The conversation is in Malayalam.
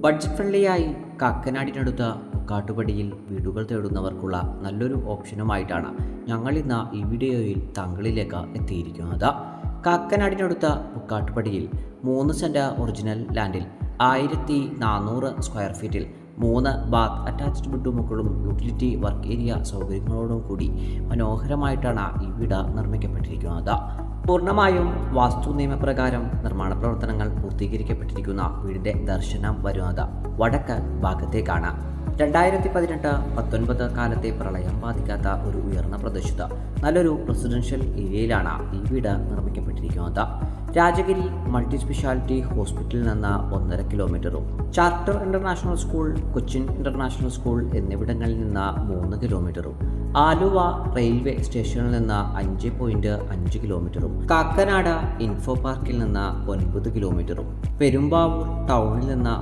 ബഡ്ജറ്റ് ഫ്രണ്ട്ലിയായി കാക്കനാടിനടുത്ത കാട്ടുപടിയിൽ വീടുകൾ തേടുന്നവർക്കുള്ള നല്ലൊരു ഓപ്ഷനുമായിട്ടാണ് ഞങ്ങൾ ഇന്ന് ഈ വീഡിയോയിൽ താങ്കളിലേക്ക് എത്തിയിരിക്കുന്നത്. കാക്കനാടിനടുത്ത കാട്ടുപടിയിൽ 3 സെന്റ് ഒറിജിനൽ ലാൻഡിൽ 1400 സ്ക്വയർ ഫീറ്റിൽ 3 ബാത്ത് അറ്റാച്ച്ഡ് ബെഡ്റൂമുകളും യൂട്ടിലിറ്റി വർക്ക് ഏരിയ സൗകര്യങ്ങളോടും കൂടി മനോഹരമായിട്ടാണ് ഈ വീട് നിർമ്മിക്കപ്പെട്ടിരിക്കുന്നത്. പൂർണ്ണമായും വാസ്തു നിയമപ്രകാരം നിർമ്മാണ പ്രവർത്തനങ്ങൾ പൂർത്തീകരിക്കപ്പെട്ടിരിക്കുന്ന വീടിന്റെ ദർശനം വരുന്നത് വടക്ക് ഭാഗത്തേക്കാണ്. 2018-19 കാലത്തെ പ്രളയം ബാധിക്കാത്ത ഒരു ഉയർന്ന പ്രദേശത്ത് നല്ലൊരു റെസിഡൻഷ്യൽ ഏരിയയിലാണ് ഈ വീട് നിർമ്മിക്കപ്പെട്ടിരിക്കുന്നത്. രാജഗിരി മൾട്ടി സ്പെഷ്യാലിറ്റി ഹോസ്പിറ്റലിൽ നിന്ന് 1.5 കിലോമീറ്ററും charter international school, Cochin international school എന്നിവിടങ്ങളിൽ നിന്ന് 3 കിലോമീറ്ററും ആലുവ റെയിൽവേ സ്റ്റേഷനിൽ നിന്ന് 5.5 കിലോമീറ്ററും കാക്കനാട് ഇൻഫോ പാർക്കിൽ നിന്ന് 9 കിലോമീറ്ററും പെരുമ്പാവൂർ ടൗണിൽ നിന്ന്